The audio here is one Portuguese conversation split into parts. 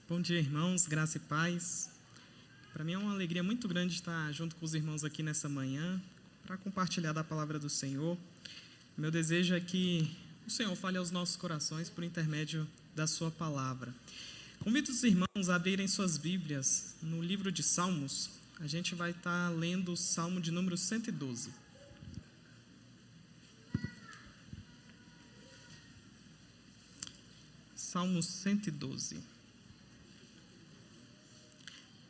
Bom dia, irmãos, graça e paz. Para mim é uma alegria muito grande estar junto com os irmãos aqui nessa manhã para compartilhar da palavra do Senhor. Meu desejo é que o Senhor fale aos nossos corações por intermédio da sua palavra. Convido os irmãos a abrirem suas Bíblias no livro de Salmos. A gente vai estar lendo o Salmo de número 112. Salmo 112.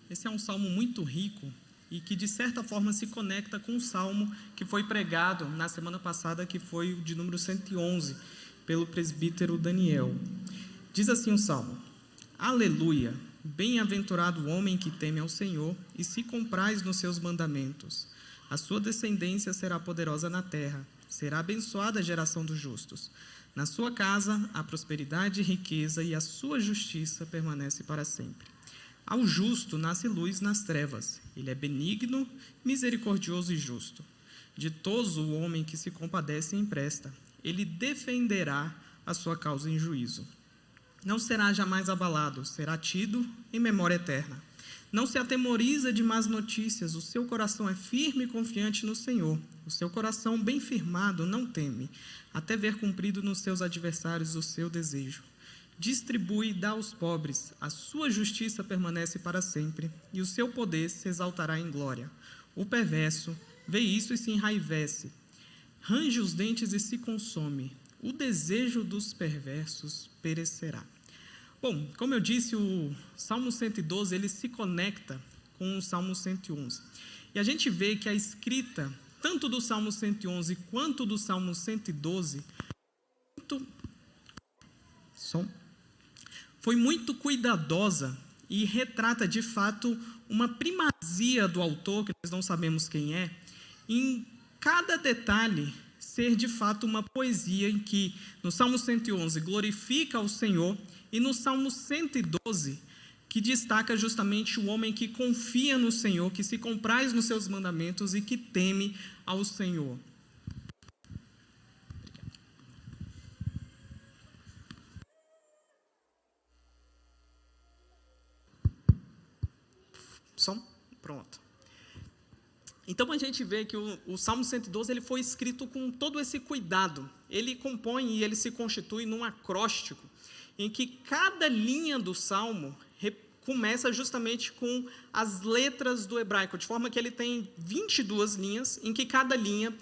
Esse é um salmo muito rico e que, de certa forma, se conecta com o salmo que foi pregado na semana passada, que foi o de número 111, pelo presbítero Daniel. Diz assim o salmo: Aleluia! Bem-aventurado o homem que teme ao Senhor e se compraz nos seus mandamentos. A sua descendência será poderosa na terra, será abençoada a geração dos justos. Na sua casa há prosperidade e riqueza, e a sua justiça permanece para sempre. Ao justo nasce luz nas trevas. Ele é benigno, misericordioso e justo. Ditoso o homem que se compadece e empresta. Ele defenderá a sua causa em juízo. Não será jamais abalado, será tido em memória eterna. Não se atemoriza de más notícias, o seu coração é firme e confiante no Senhor. O seu coração bem firmado não teme, até ver cumprido nos seus adversários o seu desejo. Distribui e dá aos pobres, a sua justiça permanece para sempre, e o seu poder se exaltará em glória. O perverso vê isso e se enraivece, range os dentes e se consome. O desejo dos perversos perecerá. Bom, como eu disse, o Salmo 112, ele se conecta com o Salmo 111. E a gente vê que a escrita, tanto do Salmo 111 quanto do Salmo 112, foi muito cuidadosa e retrata, de fato, uma primazia do autor, que nós não sabemos quem é, em cada detalhe ser, de fato, uma poesia em que, no Salmo 111, glorifica ao Senhor, e no Salmo 112, que destaca justamente o homem que confia no Senhor, que se compraz nos seus mandamentos e que teme ao Senhor. Pronto. Então a gente vê que o Salmo 112 ele foi escrito com todo esse cuidado. Ele compõe e ele se constitui num acróstico, em que cada linha do Salmo começa justamente com as letras do hebraico, de forma que ele tem 22 linhas, em que cada linha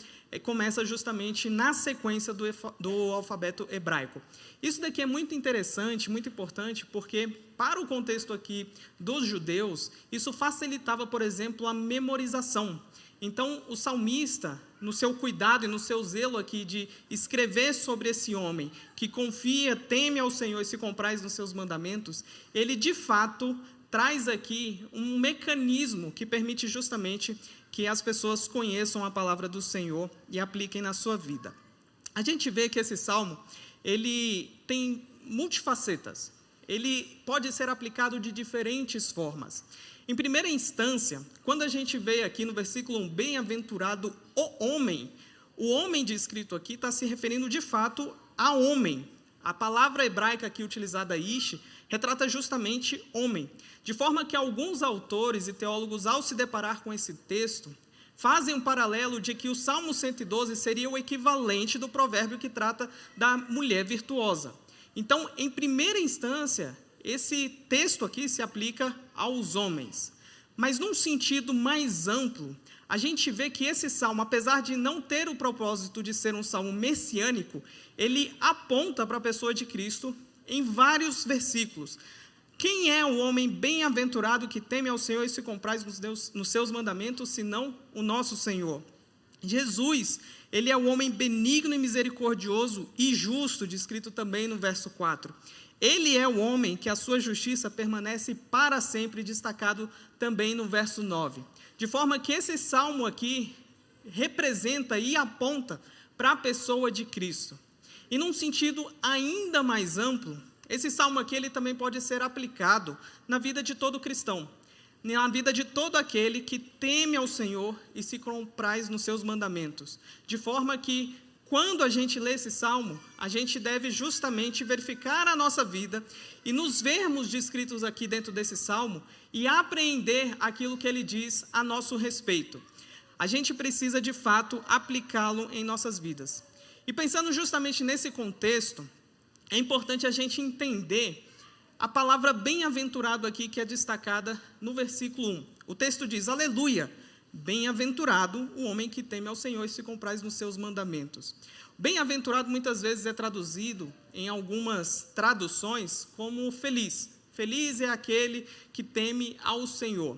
começa justamente na sequência do alfabeto hebraico. Isso daqui é muito interessante, muito importante, porque para o contexto aqui dos judeus, isso facilitava, por exemplo, a memorização. Então, o salmista, no seu cuidado e no seu zelo aqui de escrever sobre esse homem que confia, teme ao Senhor e se compraz nos seus mandamentos, ele, de fato, traz aqui um mecanismo que permite justamente que as pessoas conheçam a palavra do Senhor e apliquem na sua vida. A gente vê que esse salmo, ele tem multifacetas. Ele pode ser aplicado de diferentes formas. Em primeira instância, quando a gente vê aqui no versículo 1, bem-aventurado o homem descrito aqui está se referindo de fato a homem. A palavra hebraica aqui utilizada, ish, retrata justamente homem. De forma que alguns autores e teólogos, ao se deparar com esse texto, fazem um paralelo de que o Salmo 112 seria o equivalente do provérbio que trata da mulher virtuosa. Então, em primeira instância, esse texto aqui se aplica aos homens. Mas, num sentido mais amplo, a gente vê que esse salmo, apesar de não ter o propósito de ser um salmo messiânico, ele aponta para a pessoa de Cristo em vários versículos. Quem é o homem bem-aventurado que teme ao Senhor e se compraz nos seus mandamentos, senão o nosso Senhor? Jesus, ele é o homem benigno e misericordioso e justo, descrito também no verso 4. Ele é o homem que a sua justiça permanece para sempre, destacado também no verso 9. De forma que esse salmo aqui representa e aponta para a pessoa de Cristo. E num sentido ainda mais amplo, esse salmo aqui ele também pode ser aplicado na vida de todo cristão, na vida de todo aquele que teme ao Senhor e se compraz nos seus mandamentos, de forma que quando a gente lê esse salmo, a gente deve justamente verificar a nossa vida e nos vermos descritos aqui dentro desse salmo e apreender aquilo que ele diz a nosso respeito. A gente precisa, de fato, aplicá-lo em nossas vidas. E pensando justamente nesse contexto, é importante a gente entender a palavra bem-aventurado aqui, que é destacada no versículo 1. O texto diz: aleluia! Bem-aventurado o homem que teme ao Senhor e se compraz nos seus mandamentos. Bem-aventurado muitas vezes é traduzido em algumas traduções como feliz. Feliz é aquele que teme ao Senhor.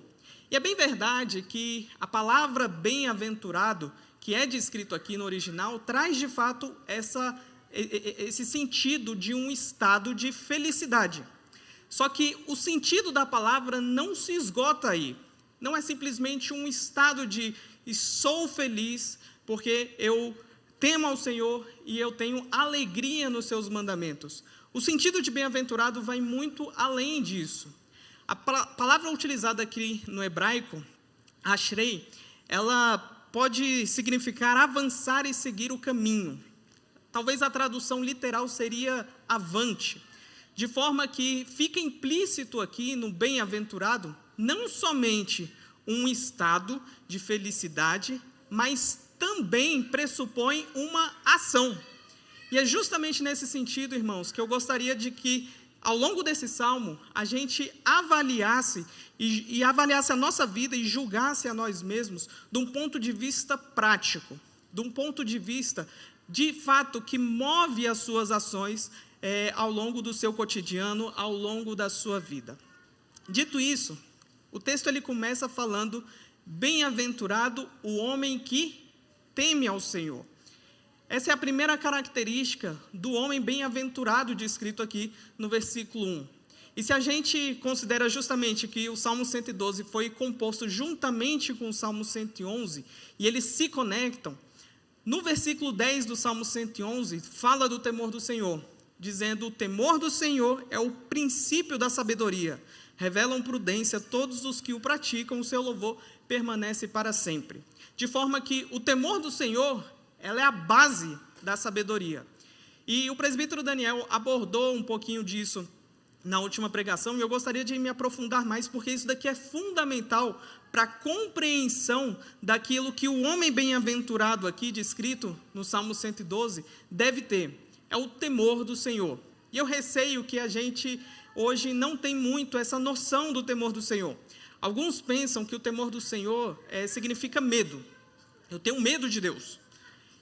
E é bem verdade que a palavra bem-aventurado, que é descrito aqui no original, traz de fato esse sentido de um estado de felicidade. Só que o sentido da palavra não se esgota aí. Não é simplesmente um estado de sou feliz porque eu temo ao Senhor e eu tenho alegria nos seus mandamentos. O sentido de bem-aventurado vai muito além disso. A palavra utilizada aqui no hebraico, ashrei, ela pode significar avançar e seguir o caminho. Talvez a tradução literal seria avante. De forma que fica implícito aqui no bem-aventurado não somente um estado de felicidade, mas também pressupõe uma ação. E é justamente nesse sentido, irmãos, que eu gostaria de que, ao longo desse salmo, a gente avaliasse e avaliasse a nossa vida e julgasse a nós mesmos de um ponto de vista prático, de um ponto de vista, de fato, que move as suas ações ao longo do seu cotidiano, ao longo da sua vida. Dito isso, o texto ele começa falando: bem-aventurado o homem que teme ao Senhor. Essa é a primeira característica do homem bem-aventurado descrito aqui no versículo 1. E se a gente considera justamente que o Salmo 112 foi composto juntamente com o Salmo 111, e eles se conectam, no versículo 10 do Salmo 111, fala do temor do Senhor, dizendo: o temor do Senhor é o princípio da sabedoria, revelam prudência todos os que o praticam, o seu louvor permanece para sempre. De forma que o temor do Senhor, ela é a base da sabedoria. E o presbítero Daniel abordou um pouquinho disso na última pregação, e eu gostaria de me aprofundar mais, porque isso daqui é fundamental para a compreensão daquilo que o homem bem-aventurado aqui descrito no Salmo 112 deve ter. É o temor do Senhor. E eu receio que a gente hoje não tem muito essa noção do temor do Senhor. Alguns pensam que o temor do Senhor significa medo. Eu tenho medo de Deus.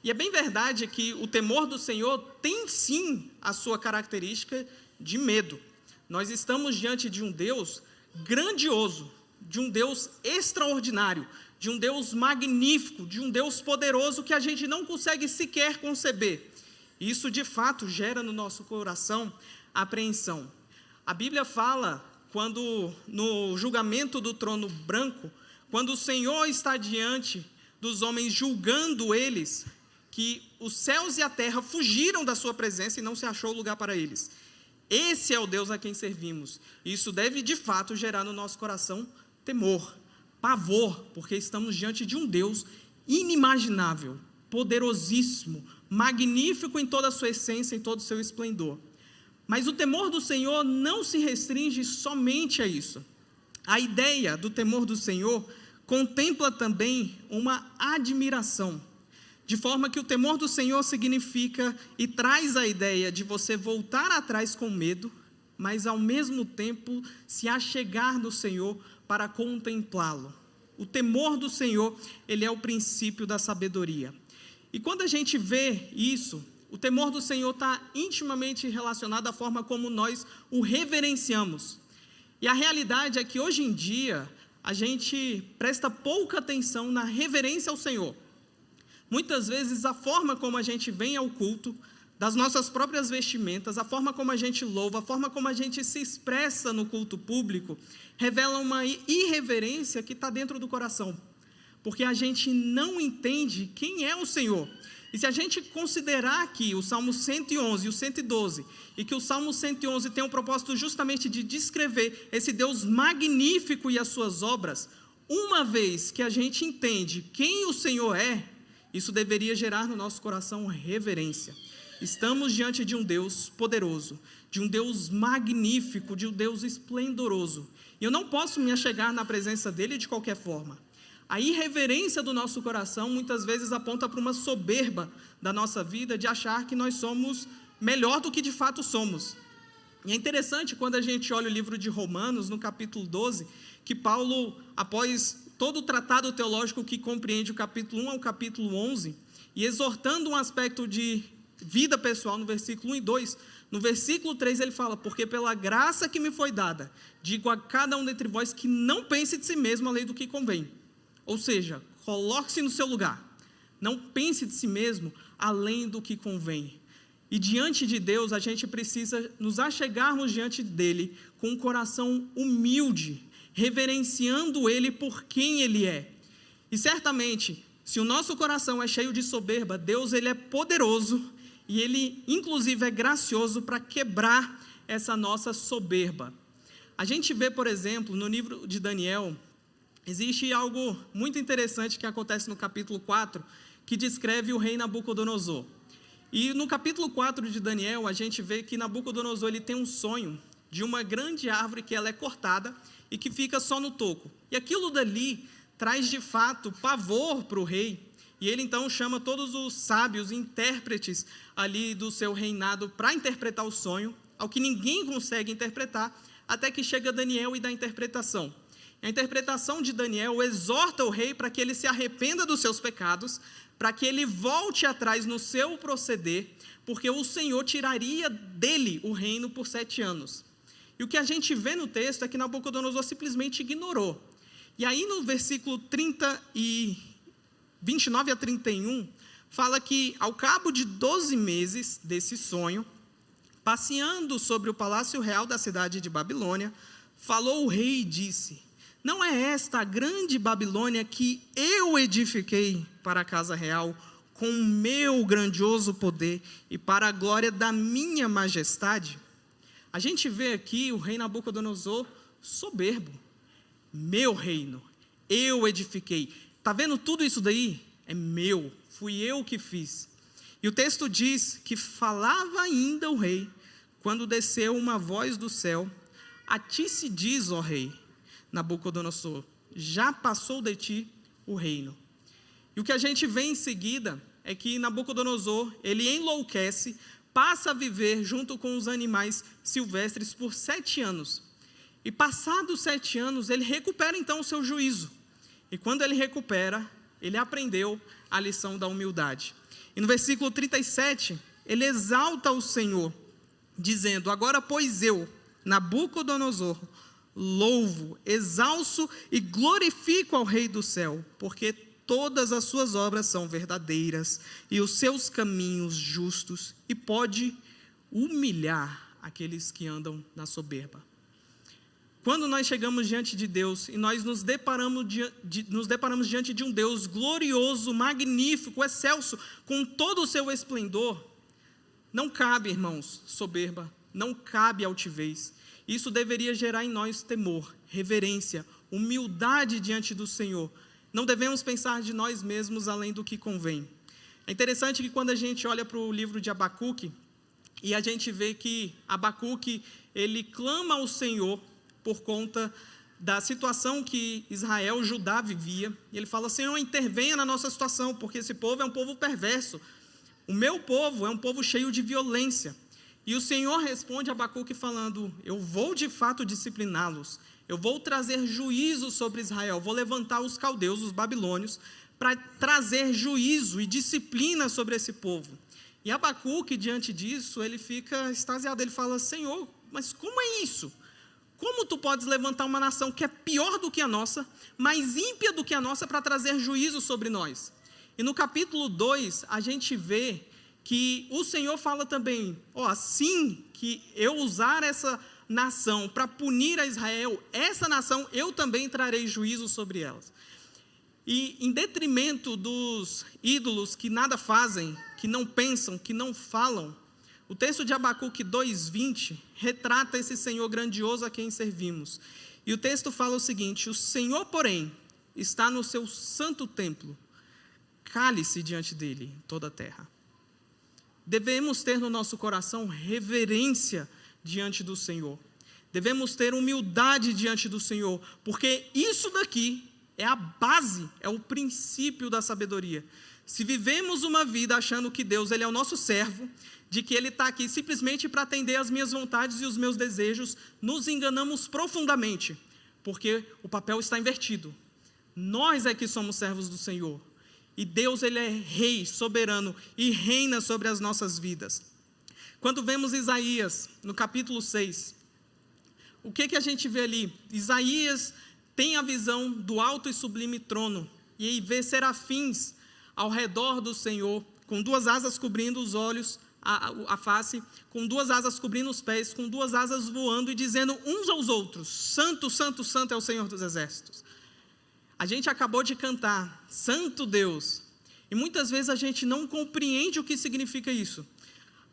E é bem verdade que o temor do Senhor tem sim a sua característica de medo. Nós estamos diante de um Deus grandioso, de um Deus extraordinário, de um Deus magnífico, de um Deus poderoso que a gente não consegue sequer conceber. Isso de fato gera no nosso coração apreensão. A Bíblia fala, quando no julgamento do trono branco, quando o Senhor está diante dos homens julgando eles, que os céus e a terra fugiram da sua presença e não se achou lugar para eles. Esse é o Deus a quem servimos. Isso deve de fato gerar no nosso coração temor, pavor, porque estamos diante de um Deus inimaginável, poderosíssimo, magnífico em toda a sua essência, em todo o seu esplendor. Mas o temor do Senhor não se restringe somente a isso. A ideia do temor do Senhor contempla também uma admiração, de forma que o temor do Senhor significa e traz a ideia de você voltar atrás com medo, mas ao mesmo tempo se achegar no Senhor para contemplá-lo. O temor do Senhor, ele é o princípio da sabedoria. E quando a gente vê isso, o temor do Senhor está intimamente relacionado à forma como nós o reverenciamos. E a realidade é que hoje em dia, a gente presta pouca atenção na reverência ao Senhor. Muitas vezes a forma como a gente vem ao culto, das nossas próprias vestimentas, a forma como a gente louva, a forma como a gente se expressa no culto público, revela uma irreverência que está dentro do coração, porque a gente não entende quem é o Senhor. E se a gente considerar aqui o Salmo 111 e o 112, e que o Salmo 111 tem o propósito justamente de descrever esse Deus magnífico e as suas obras, uma vez que a gente entende quem o Senhor é, Isso deveria gerar no nosso coração reverência. Estamos diante de um Deus poderoso, de um Deus magnífico, de um Deus esplendoroso. E eu não posso me achegar na presença dele de qualquer forma. A irreverência do nosso coração muitas vezes aponta para uma soberba da nossa vida, de achar que nós somos melhor do que de fato somos. E é interessante quando a gente olha o livro de Romanos, no capítulo 12, que Paulo, após todo o tratado teológico que compreende o capítulo 1 ao capítulo 11, e exortando um aspecto de vida pessoal no versículo 1 e 2, no versículo 3 ele fala: porque pela graça que me foi dada, digo a cada um dentre vós que não pense de si mesmo além do que convém. Ou seja, coloque-se no seu lugar, não pense de si mesmo além do que convém. E diante de Deus, a gente precisa nos achegarmos diante dele com um coração humilde, reverenciando ele por quem ele é. E certamente, se o nosso coração é cheio de soberba, Deus ele é poderoso e ele inclusive é gracioso para quebrar essa nossa soberba. A gente vê, por exemplo, no livro de Daniel, existe algo muito interessante que acontece no capítulo 4, que descreve o rei Nabucodonosor. E no capítulo 4 de Daniel, a gente vê que Nabucodonosor ele tem um sonho de uma grande árvore que ela é cortada e que fica só no toco. E aquilo dali traz de fato pavor para o rei. E ele então chama todos os sábios, intérpretes ali do seu reinado para interpretar o sonho, ao que ninguém consegue interpretar, até que chega Daniel e dá a interpretação. A interpretação de Daniel exorta o rei para que ele se arrependa dos seus pecados, para que ele volte atrás no seu proceder, porque o Senhor tiraria dele o reino por 7 anos. E o que a gente vê no texto é que Nabucodonosor simplesmente ignorou. E aí no versículo 29 a 31, fala que ao cabo de 12 meses desse sonho, passeando sobre o palácio real da cidade de Babilônia, falou o rei e disse: não é esta a grande Babilônia que eu edifiquei para a casa real, com o meu grandioso poder e para a glória da minha majestade? A gente vê aqui o rei Nabucodonosor soberbo. Meu reino, eu edifiquei. Está vendo tudo isso daí? É meu, fui eu que fiz. E o texto diz que falava ainda o rei, quando desceu uma voz do céu: a ti se diz, ó rei Nabucodonosor, já passou de ti o reino. E o que a gente vê em seguida é que Nabucodonosor, ele enlouquece, passa a viver junto com os animais silvestres por 7 anos. E passados 7 anos, ele recupera então o seu juízo. E quando ele recupera, ele aprendeu a lição da humildade. E no versículo 37, ele exalta o Senhor, dizendo: agora, pois eu, Nabucodonosor, louvo, exalço e glorifico ao Rei do céu, porque todas as suas obras são verdadeiras e os seus caminhos justos, e pode humilhar aqueles que andam na soberba. Quando nós chegamos diante de Deus e nós nos deparamos diante de um Deus glorioso, magnífico, excelso, com todo o seu esplendor, não cabe, irmãos, soberba, não cabe altivez. Isso deveria gerar em nós temor, reverência, humildade diante do Senhor. Não devemos pensar de nós mesmos além do que convém. É interessante que quando a gente olha para o livro de Abacuque, e a gente vê que Abacuque, ele clama ao Senhor por conta da situação que Israel, Judá vivia. E ele fala: Senhor, intervenha na nossa situação, porque esse povo é um povo perverso. O meu povo é um povo cheio de violência. E o Senhor responde a Abacuque falando: eu vou de fato discipliná-los, eu vou trazer juízo sobre Israel, vou levantar os caldeus, os babilônios, para trazer juízo e disciplina sobre esse povo. E Abacuque, diante disso, ele fica extasiado, ele fala: Senhor, mas como é isso? Como tu podes levantar uma nação que é pior do que a nossa, mais ímpia do que a nossa, para trazer juízo sobre nós? E no capítulo 2, a gente vê que o Senhor fala também: assim que eu usar essa nação para punir a Israel, essa nação eu também trarei juízo sobre elas. E em detrimento dos ídolos que nada fazem, que não pensam, que não falam, o texto de Abacuque 2:20 retrata esse Senhor grandioso a quem servimos. E o texto fala o seguinte: o Senhor, porém, está no seu santo templo, cale-se diante dele toda a terra. Devemos ter no nosso coração reverência diante do Senhor. Devemos ter humildade diante do Senhor, porque isso daqui é a base, é o princípio da sabedoria. Se vivemos uma vida achando que Deus ele é o nosso servo, de que Ele está aqui simplesmente para atender às minhas vontades e os meus desejos, nos enganamos profundamente, porque o papel está invertido. Nós é que somos servos do Senhor, e Deus ele é rei, soberano, e reina sobre as nossas vidas. Quando vemos Isaías, no capítulo 6, o que a gente vê ali? Isaías tem a visão do alto e sublime trono, e aí vê serafins ao redor do Senhor, com 2 asas cobrindo os olhos, a face, com 2 asas cobrindo os pés, com 2 asas voando e dizendo uns aos outros: Santo, Santo, Santo é o Senhor dos Exércitos. A gente acabou de cantar, Santo Deus, e muitas vezes a gente não compreende o que significa isso.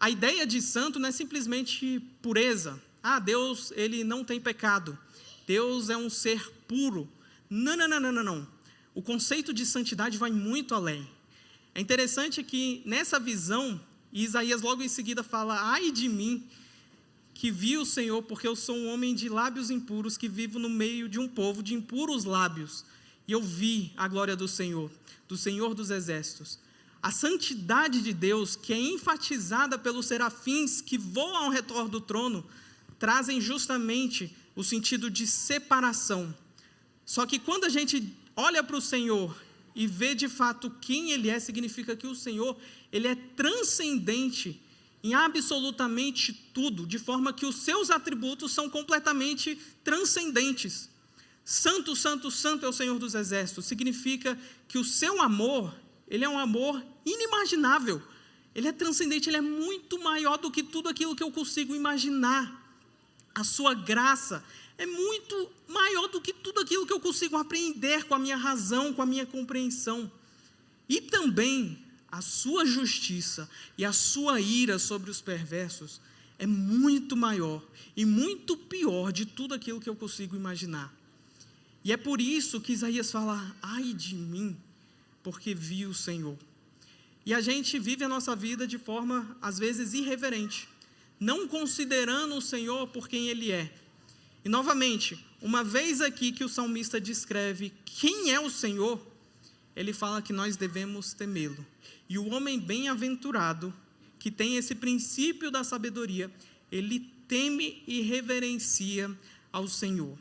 A ideia de santo não é simplesmente pureza. Deus, ele não tem pecado. Deus é um ser puro. Não. O conceito de santidade vai muito além. É interessante que nessa visão, Isaías logo em seguida fala: ai de mim, que vi o Senhor, porque eu sou um homem de lábios impuros, que vivo no meio de um povo de impuros lábios. E eu vi a glória do Senhor dos Exércitos. A santidade de Deus, que é enfatizada pelos serafins que voam ao redor do trono, trazem justamente o sentido de separação. Só que quando a gente olha para o Senhor e vê de fato quem Ele é, significa que o Senhor, Ele é transcendente em absolutamente tudo, de forma que os seus atributos são completamente transcendentes. Santo, Santo, Santo é o Senhor dos Exércitos. Significa que o seu amor, ele é um amor inimaginável. Ele é transcendente, ele é muito maior do que tudo aquilo que eu consigo imaginar. A sua graça é muito maior do que tudo aquilo que eu consigo apreender com a minha razão, com a minha compreensão. E também a sua justiça e a sua ira sobre os perversos é muito maior e muito pior de tudo aquilo que eu consigo imaginar. E é por isso que Isaías fala: ai de mim, porque vi o Senhor. E a gente vive a nossa vida de forma, às vezes, irreverente, não considerando o Senhor por quem Ele é. E, novamente, uma vez aqui que o salmista descreve quem é o Senhor, ele fala que nós devemos temê-lo. E o homem bem-aventurado, que tem esse princípio da sabedoria, ele teme e reverencia ao Senhor.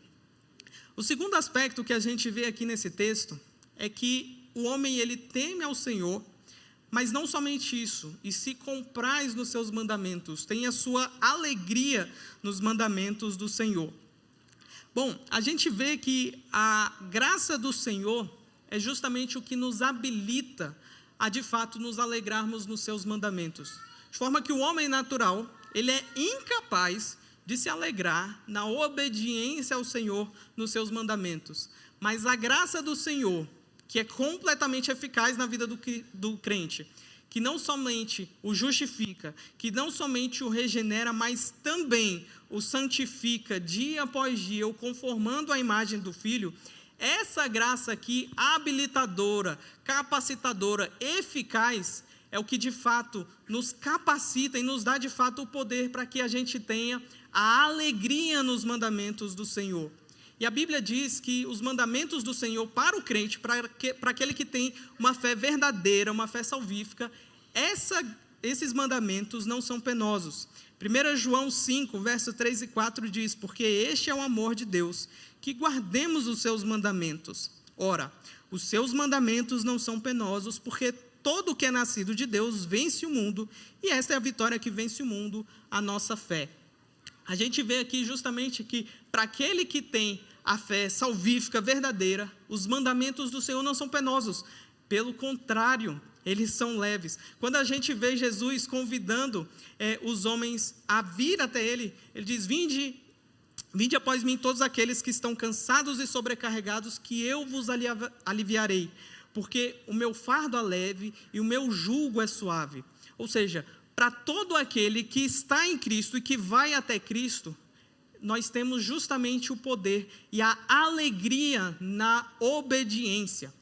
O segundo aspecto que a gente vê aqui nesse texto é que o homem ele teme ao Senhor, mas não somente isso, e se compraz nos seus mandamentos, tem a sua alegria nos mandamentos do Senhor. Bom, a gente vê que a graça do Senhor é justamente o que nos habilita a de fato nos alegrarmos nos seus mandamentos. De forma que o homem natural, ele é incapaz de se alegrar na obediência ao Senhor nos seus mandamentos. Mas a graça do Senhor, que é completamente eficaz na vida do crente, que não somente o justifica, que não somente o regenera, mas também o santifica dia após dia, o conformando à imagem do Filho, essa graça aqui, habilitadora, capacitadora, eficaz, é o que de fato nos capacita e nos dá de fato o poder para que a gente tenha a alegria nos mandamentos do Senhor. E a Bíblia diz que os mandamentos do Senhor para o crente, para aquele que tem uma fé verdadeira, uma fé salvífica, esses mandamentos não são penosos. 1 João 5, verso 3 e 4 diz: porque este é o amor de Deus, que guardemos os seus mandamentos. Ora, os seus mandamentos não são penosos, porque todo o que é nascido de Deus vence o mundo, e esta é a vitória que vence o mundo, a nossa fé. A gente vê aqui justamente que para aquele que tem a fé salvífica verdadeira, os mandamentos do Senhor não são penosos, pelo contrário, eles são leves. Quando a gente vê Jesus convidando os homens a vir até Ele, Ele diz: vinde após mim todos aqueles que estão cansados e sobrecarregados, que eu vos aliviarei, porque o meu fardo é leve e o meu jugo é suave. Ou seja, para todo aquele que está em Cristo e que vai até Cristo, nós temos justamente o poder e a alegria na obediência.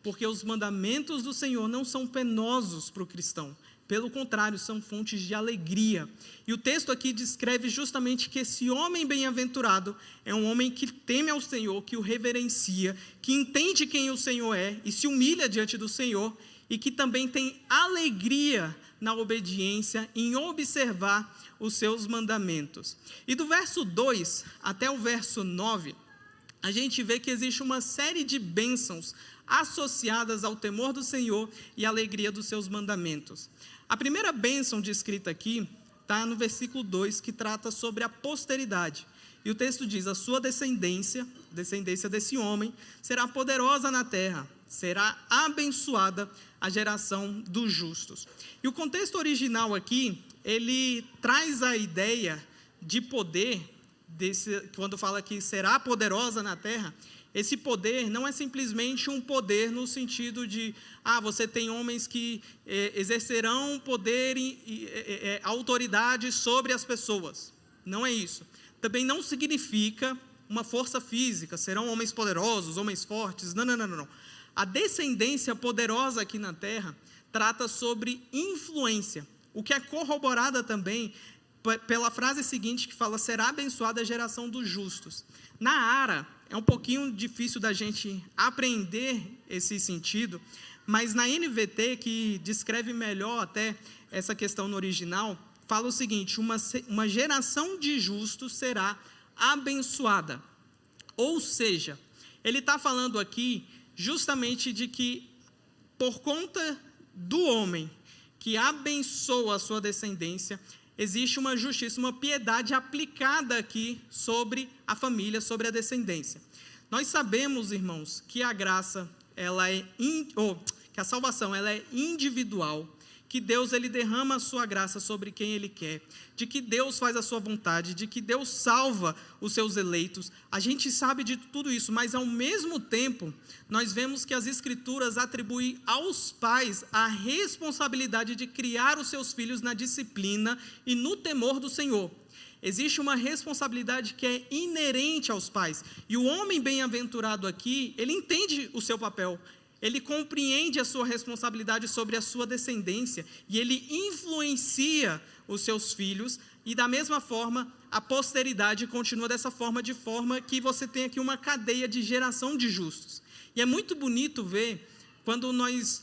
porque os mandamentos do Senhor não são penosos para o cristão. Pelo contrário, são fontes de alegria. E o texto aqui descreve justamente que esse homem bem-aventurado é um homem que teme ao Senhor, que o reverencia, que entende quem o Senhor é e se humilha diante do Senhor, e que também tem alegria na obediência, em observar os seus mandamentos. E do verso 2 até o verso 9, a gente vê que existe uma série de bênçãos associadas ao temor do Senhor e à alegria dos seus mandamentos. A primeira bênção descrita aqui está no versículo 2, que trata sobre a posteridade. E o texto diz: a sua descendência desse homem, será poderosa na terra, será abençoada a geração dos justos. E o contexto original aqui, ele traz a ideia de poder, quando fala que será poderosa na terra. Esse poder não é simplesmente um poder no sentido de, você tem homens que exercerão poder e autoridade sobre as pessoas. Não é isso. Também não significa uma força física, serão homens poderosos, homens fortes, não. A descendência poderosa aqui na terra trata sobre influência, o que é corroborada também pela frase seguinte que fala: será abençoada a geração dos justos. Na Ara, é um pouquinho difícil da gente apreender esse sentido, mas na NVT, que descreve melhor até essa questão no original, fala o seguinte: uma geração de justos será abençoada. Ou seja, ele está falando aqui justamente de que, por conta do homem que abençoa a sua descendência, existe uma justiça, uma piedade aplicada aqui sobre a família, sobre a descendência. Nós sabemos, irmãos, que a graça, que a salvação, ela é individual, que Deus, ele derrama a sua graça sobre quem ele quer, de que Deus faz a sua vontade, de que Deus salva os seus eleitos. A gente sabe de tudo isso, mas ao mesmo tempo, nós vemos que as Escrituras atribuem aos pais a responsabilidade de criar os seus filhos na disciplina e no temor do Senhor. Existe uma responsabilidade que é inerente aos pais, e o homem bem-aventurado aqui, ele entende o seu papel, ele compreende a sua responsabilidade sobre a sua descendência, e ele influencia os seus filhos, e da mesma forma, a posteridade continua dessa forma, de forma que você tem aqui uma cadeia de geração de justos. E é muito bonito ver, quando nós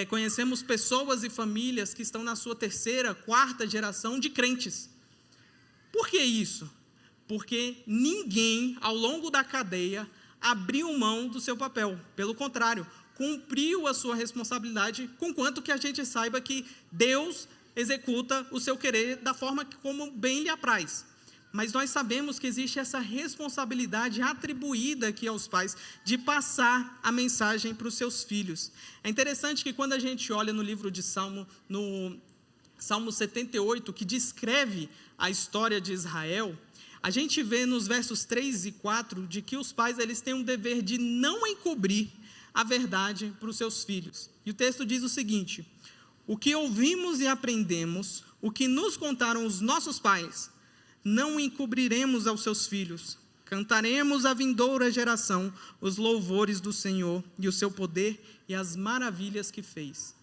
conhecemos pessoas e famílias que estão na sua terceira, quarta geração de crentes. Por que isso? Porque ninguém, ao longo da cadeia, abriu mão do seu papel. Pelo contrário, cumpriu a sua responsabilidade, conquanto que a gente saiba que Deus executa o seu querer da forma como bem lhe apraz. Mas nós sabemos que existe essa responsabilidade atribuída aqui aos pais de passar a mensagem para os seus filhos. É interessante que quando a gente olha no livro de Salmo, no Salmo 78, que descreve a história de Israel, a gente vê nos versos 3 e 4 de que os pais, eles têm um dever de não encobrir a verdade para os seus filhos. E o texto diz o seguinte: o que ouvimos e aprendemos, o que nos contaram os nossos pais, não encobriremos aos seus filhos. Cantaremos à vindoura geração os louvores do Senhor e o seu poder e as maravilhas que fez.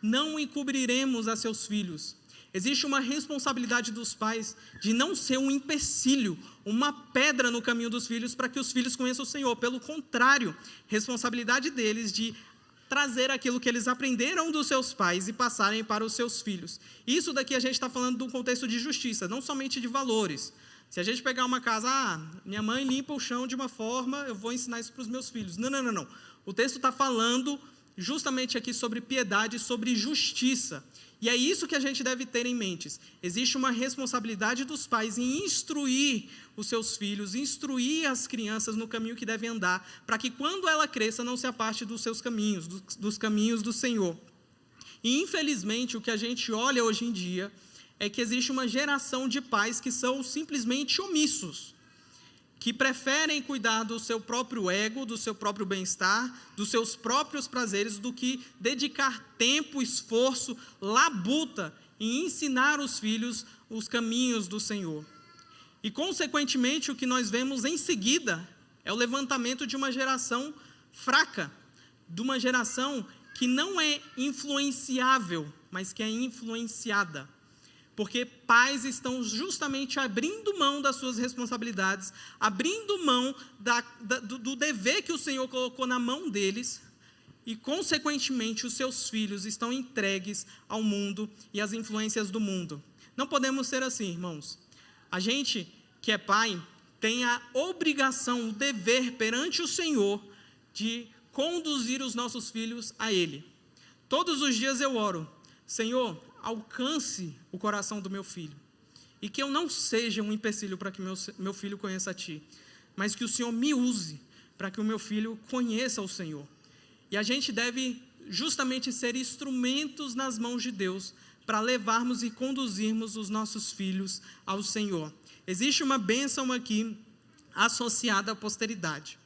Não encobriremos a seus filhos. Existe uma responsabilidade dos pais de não ser um empecilho, uma pedra no caminho dos filhos para que os filhos conheçam o Senhor. Pelo contrário, responsabilidade deles de trazer aquilo que eles aprenderam dos seus pais e passarem para os seus filhos. Isso daqui a gente está falando de um contexto de justiça, não somente de valores. Se a gente pegar uma casa, minha mãe limpa o chão de uma forma, eu vou ensinar isso para os meus filhos. Não. O texto está falando justamente aqui sobre piedade, sobre justiça. E é isso que a gente deve ter em mente. Existe uma responsabilidade dos pais em instruir os seus filhos, instruir as crianças no caminho que devem andar, para que quando ela cresça não se aparte dos seus caminhos, dos caminhos do Senhor. E infelizmente o que a gente olha hoje em dia é que existe uma geração de pais que são simplesmente omissos, que preferem cuidar do seu próprio ego, do seu próprio bem-estar, dos seus próprios prazeres, do que dedicar tempo, esforço, labuta em ensinar os filhos os caminhos do Senhor. E, consequentemente, o que nós vemos em seguida é o levantamento de uma geração fraca, de uma geração que não é influenciável, mas que é influenciada. Porque pais estão justamente abrindo mão das suas responsabilidades, abrindo mão do dever que o Senhor colocou na mão deles, e, consequentemente, os seus filhos estão entregues ao mundo e às influências do mundo. Não podemos ser assim, irmãos. A gente que é pai tem a obrigação, o dever perante o Senhor de conduzir os nossos filhos a Ele. Todos os dias eu oro: Senhor, alcance o coração do meu filho, e que eu não seja um empecilho para que meu filho conheça a Ti, mas que o Senhor me use para que o meu filho conheça o Senhor. E a gente deve justamente ser instrumentos nas mãos de Deus para levarmos e conduzirmos os nossos filhos ao Senhor. Existe uma bênção aqui associada à posteridade.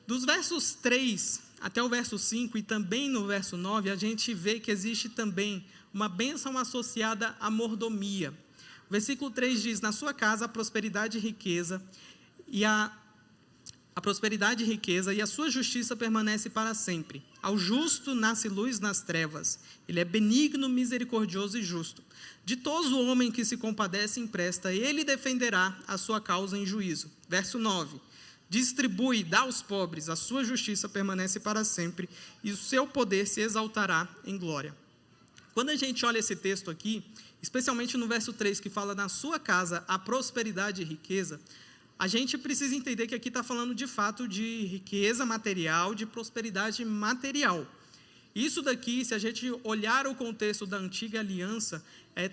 Dos versos 3 até o verso 5 e também no verso 9, a gente vê que existe também uma bênção associada à mordomia. O versículo 3 diz: na sua casa a prosperidade e riqueza, e a prosperidade e riqueza, e a sua justiça permanece para sempre. Ao justo nasce luz nas trevas. Ele é benigno, misericordioso e justo. Ditoso o homem que se compadece e empresta, ele defenderá a sua causa em juízo. Verso 9. Distribui, dá aos pobres, a sua justiça permanece para sempre, e o seu poder se exaltará em glória. Quando a gente olha esse texto aqui, especialmente no verso 3, que fala: na sua casa a prosperidade e riqueza, a gente precisa entender que aqui está falando de fato de riqueza material, de prosperidade material. Isso daqui, se a gente olhar o contexto da antiga aliança,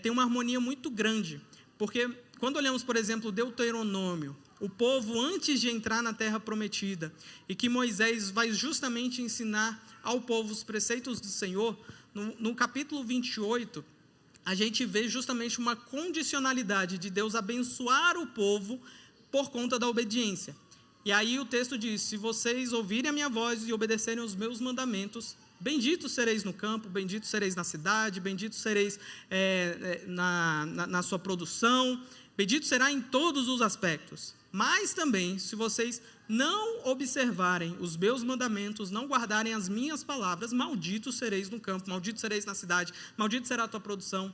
tem uma harmonia muito grande. Porque quando olhamos, por exemplo, Deuteronômio, o povo antes de entrar na terra prometida, e que Moisés vai justamente ensinar ao povo os preceitos do Senhor, no capítulo 28, a gente vê justamente uma condicionalidade de Deus abençoar o povo por conta da obediência. E aí o texto diz: se vocês ouvirem a minha voz e obedecerem os meus mandamentos, benditos sereis no campo, benditos sereis na cidade, benditos sereis na sua produção, bendito será em todos os aspectos. Mas também, se vocês não observarem os meus mandamentos, não guardarem as minhas palavras, malditos sereis no campo, malditos sereis na cidade, maldito será a tua produção,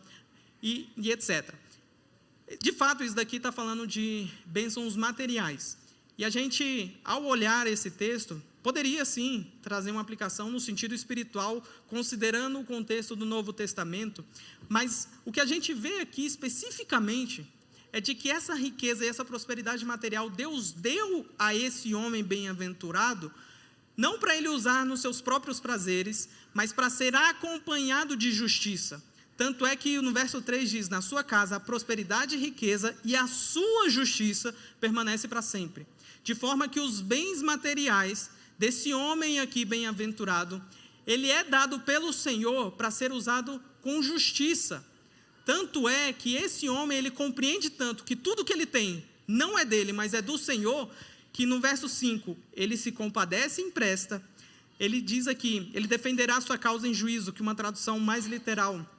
e etc. De fato, isso daqui está falando de bênçãos materiais. E a gente, ao olhar esse texto, poderia sim trazer uma aplicação no sentido espiritual, considerando o contexto do Novo Testamento, mas o que a gente vê aqui especificamente é de que essa riqueza e essa prosperidade material Deus deu a esse homem bem-aventurado, não para ele usar nos seus próprios prazeres, mas para ser acompanhado de justiça. Tanto é que no verso 3 diz: na sua casa a prosperidade e riqueza, e a sua justiça permanece para sempre. De forma que os bens materiais desse homem aqui bem-aventurado, ele é dado pelo Senhor para ser usado com justiça. Tanto é que esse homem, ele compreende tanto que tudo que ele tem não é dele, mas é do Senhor, que no verso 5, ele se compadece e empresta. Ele diz aqui: ele defenderá a sua causa em juízo, que uma tradução mais literal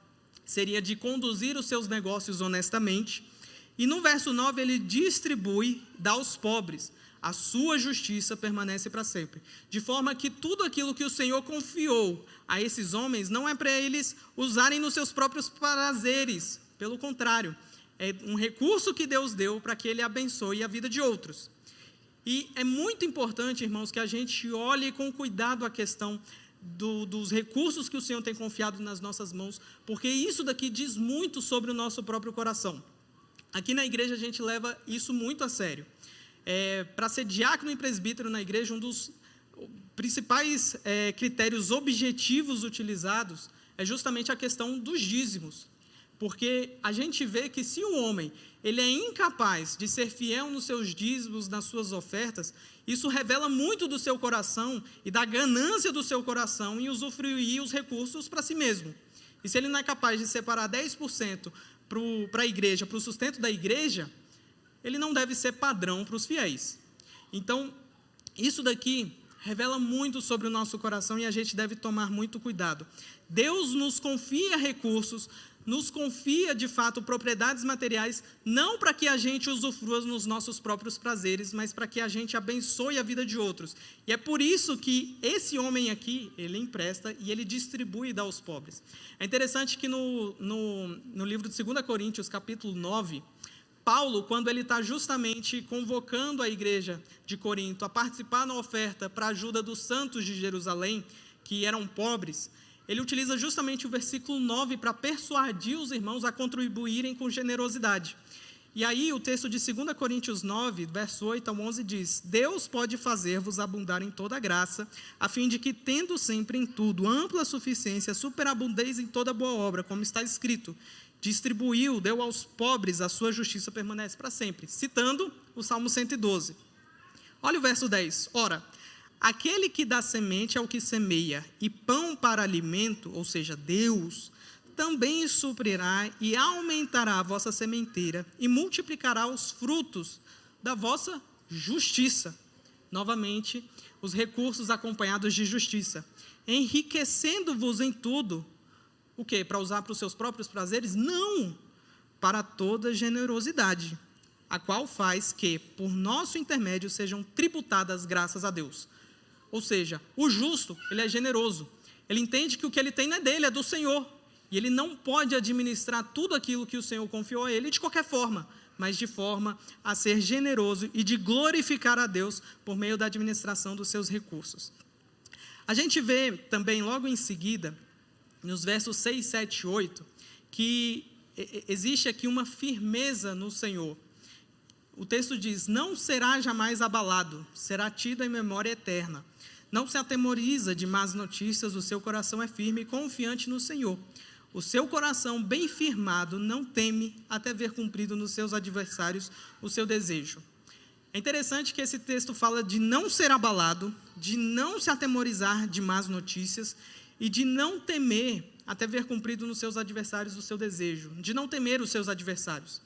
seria de conduzir os seus negócios honestamente. E no verso 9, ele distribui, dá aos pobres. A sua justiça permanece para sempre. De forma que tudo aquilo que o Senhor confiou a esses homens não é para eles usarem nos seus próprios prazeres. Pelo contrário, é um recurso que Deus deu para que Ele abençoe a vida de outros. E é muito importante, irmãos, que a gente olhe com cuidado a questão dos recursos que o Senhor tem confiado nas nossas mãos, porque isso daqui diz muito sobre o nosso próprio coração. Aqui na igreja a gente leva isso muito a sério. Para ser diácono e presbítero na igreja, um dos principais critérios objetivos utilizados é justamente a questão dos dízimos. Porque a gente vê que se o homem ele é incapaz de ser fiel nos seus dízimos, nas suas ofertas, isso revela muito do seu coração e da ganância do seu coração em usufruir os recursos para si mesmo. E se ele não é capaz de separar 10% para a igreja, para o sustento da igreja, ele não deve ser padrão para os fiéis. Então, isso daqui revela muito sobre o nosso coração e a gente deve tomar muito cuidado. Deus nos confia recursos, nos confia, de fato, propriedades materiais, não para que a gente usufrua nos nossos próprios prazeres, mas para que a gente abençoe a vida de outros. E é por isso que esse homem aqui, ele empresta e ele distribui e dá aos pobres. É interessante que no livro de 2 Coríntios, capítulo 9, Paulo, quando ele está justamente convocando a igreja de Corinto a participar na oferta para a ajuda dos santos de Jerusalém, que eram pobres, ele utiliza justamente o versículo 9 para persuadir os irmãos a contribuírem com generosidade. E aí o texto de 2 Coríntios 9, verso 8 ao 11 diz: Deus pode fazer-vos abundar em toda graça, a fim de que, tendo sempre em tudo ampla suficiência, superabundeis em toda boa obra, como está escrito, distribuiu, deu aos pobres, a sua justiça permanece para sempre. Citando o Salmo 112. Olha o verso 10. Ora, aquele que dá semente ao que semeia e pão para alimento, ou seja, Deus, também suprirá e aumentará a vossa sementeira e multiplicará os frutos da vossa justiça. Novamente, os recursos acompanhados de justiça, enriquecendo-vos em tudo. O quê? Para usar para os seus próprios prazeres? Não! Para toda generosidade, a qual faz que, por nosso intermédio, sejam tributadas graças a Deus. Ou seja, o justo, ele é generoso. Ele entende que o que ele tem não é dele, é do Senhor. E ele não pode administrar tudo aquilo que o Senhor confiou a ele de qualquer forma, mas de forma a ser generoso e de glorificar a Deus por meio da administração dos seus recursos. A gente vê também, logo em seguida, nos versos 6, 7 e 8, que existe aqui uma firmeza no Senhor. O texto diz: não será jamais abalado, será tido em memória eterna. Não se atemoriza de más notícias, o seu coração é firme e confiante no Senhor. O seu coração bem firmado não teme até ver cumprido nos seus adversários o seu desejo. É interessante que esse texto fala de não ser abalado, de não se atemorizar de más notícias e de não temer até ver cumprido nos seus adversários o seu desejo, de não temer os seus adversários.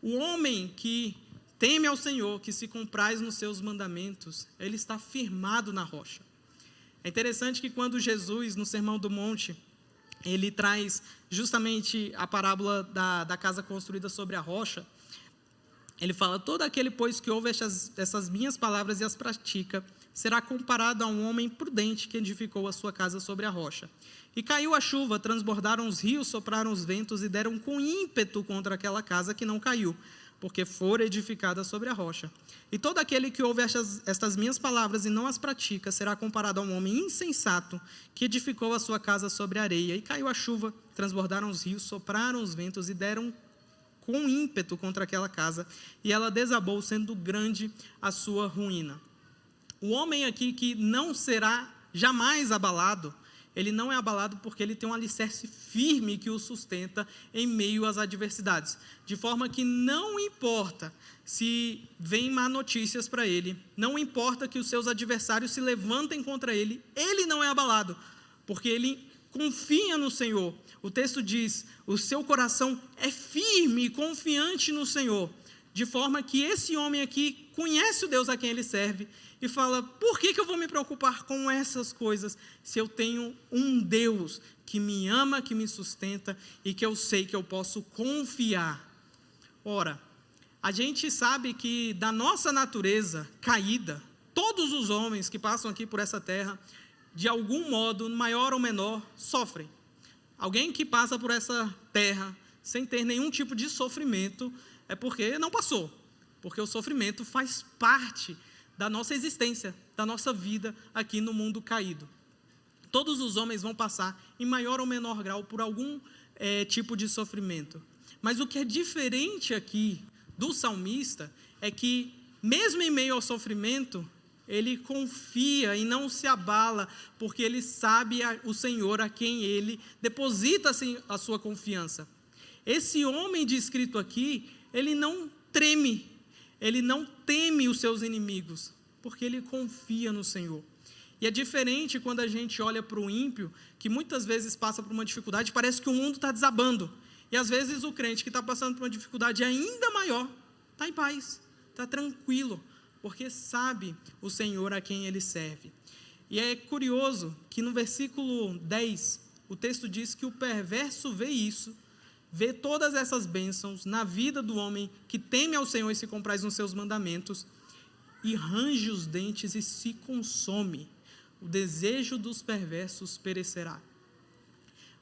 O homem que teme ao Senhor, que se compraz nos seus mandamentos, ele está firmado na rocha. É interessante que quando Jesus, no Sermão do Monte, ele traz justamente a parábola da casa construída sobre a rocha, ele fala: todo aquele, pois, que ouve essas minhas palavras e as pratica, será comparado a um homem prudente que edificou a sua casa sobre a rocha. E caiu a chuva, transbordaram os rios, sopraram os ventos e deram com ímpeto contra aquela casa, que não caiu, porque fora edificada sobre a rocha. E todo aquele que ouve estas minhas palavras e não as pratica, será comparado a um homem insensato, que edificou a sua casa sobre a areia. E caiu a chuva, transbordaram os rios, sopraram os ventos e deram com ímpeto contra aquela casa, e ela desabou, sendo grande a sua ruína. O homem aqui que não será jamais abalado, ele não é abalado porque ele tem um alicerce firme que o sustenta em meio às adversidades. De forma que não importa se vem má notícias para ele, não importa que os seus adversários se levantem contra ele, ele não é abalado, porque ele confia no Senhor. O texto diz: o seu coração é firme e confiante no Senhor. De forma que esse homem aqui conhece o Deus a quem ele serve e fala: por que eu vou me preocupar com essas coisas se eu tenho um Deus que me ama, que me sustenta e que eu sei que eu posso confiar? Ora, a gente sabe que da nossa natureza caída, todos os homens que passam aqui por essa terra, de algum modo, maior ou menor, sofrem. Alguém que passa por essa terra sem ter nenhum tipo de sofrimento é porque não passou, porque o sofrimento faz parte da nossa existência, da nossa vida aqui no mundo caído. Todos os homens vão passar, em maior ou menor grau, por algum tipo de sofrimento. Mas o que é diferente aqui do salmista é que, mesmo em meio ao sofrimento, ele confia e não se abala, porque ele sabe o Senhor a quem ele deposita assim, a sua confiança. Esse homem descrito aqui, ele não treme, ele não teme os seus inimigos, porque ele confia no Senhor. E é diferente quando a gente olha para o ímpio, que muitas vezes passa por uma dificuldade, parece que o mundo está desabando. E às vezes o crente que está passando por uma dificuldade ainda maior, está em paz, está tranquilo, porque sabe o Senhor a quem ele serve. E é curioso que no versículo 10, o texto diz que o perverso vê isso vê todas essas bênçãos na vida do homem que teme ao Senhor e se compraz nos seus mandamentos, e range os dentes e se consome. O desejo dos perversos perecerá.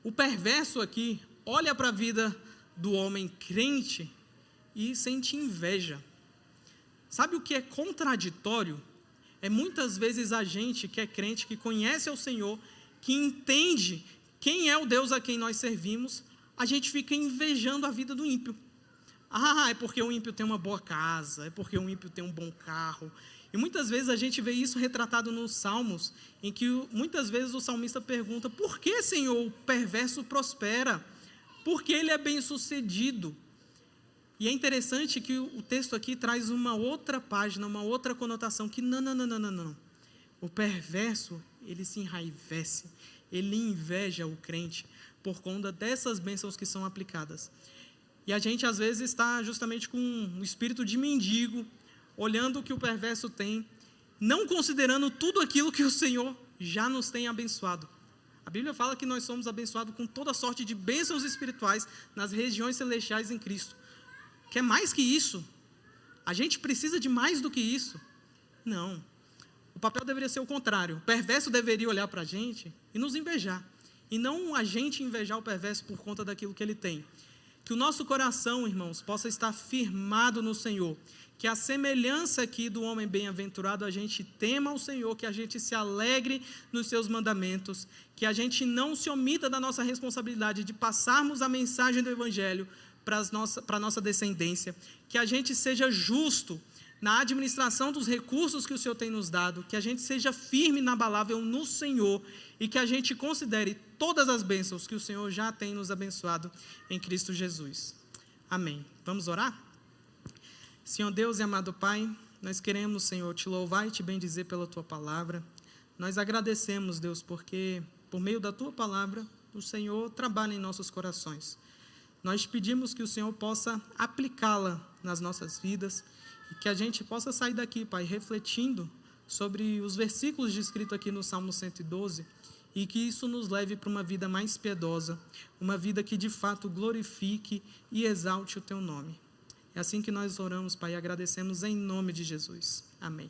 O perverso aqui olha para a vida do homem crente e sente inveja. Sabe o que é contraditório? É muitas vezes a gente que é crente, que conhece ao Senhor, que entende quem é o Deus a quem nós servimos, a gente fica invejando a vida do ímpio. É porque o ímpio tem uma boa casa, é porque o ímpio tem um bom carro. E muitas vezes a gente vê isso retratado nos Salmos, em que muitas vezes o salmista pergunta: por que, Senhor, o perverso prospera? Por que ele é bem-sucedido? E é interessante que o texto aqui traz uma outra página, uma outra conotação, que não. O perverso, ele se enraivece, ele inveja o crente por conta dessas bênçãos que são aplicadas. E a gente às vezes está justamente com um espírito de mendigo, olhando o que o perverso tem, não considerando tudo aquilo que o Senhor já nos tem abençoado. A Bíblia fala que nós somos abençoados com toda sorte de bênçãos espirituais nas regiões celestiais em Cristo. Quer mais que isso? A gente precisa de mais do que isso? Não. O papel deveria ser o contrário. O perverso deveria olhar para a gente e nos invejar. E não a gente invejar o perverso por conta daquilo que ele tem. Que o nosso coração, irmãos, possa estar firmado no Senhor. Que a semelhança aqui do homem bem-aventurado, a gente tema ao Senhor, que a gente se alegre nos seus mandamentos, que a gente não se omita da nossa responsabilidade de passarmos a mensagem do Evangelho para a nossa descendência, que a gente seja justo na administração dos recursos que o Senhor tem nos dado, que a gente seja firme e inabalável no Senhor e que a gente considere todas as bênçãos que o Senhor já tem nos abençoado em Cristo Jesus. Amém. Vamos orar? Senhor Deus e amado Pai, nós queremos, Senhor, te louvar e te bendizer pela Tua palavra. Nós agradecemos, Deus, porque por meio da Tua palavra, o Senhor trabalha em nossos corações. Nós pedimos que o Senhor possa aplicá-la nas nossas vidas e que a gente possa sair daqui, Pai, refletindo sobre os versículos descritos aqui no Salmo 112 e que isso nos leve para uma vida mais piedosa, uma vida que de fato glorifique e exalte o Teu nome. É assim que nós oramos, Pai, e agradecemos em nome de Jesus. Amém.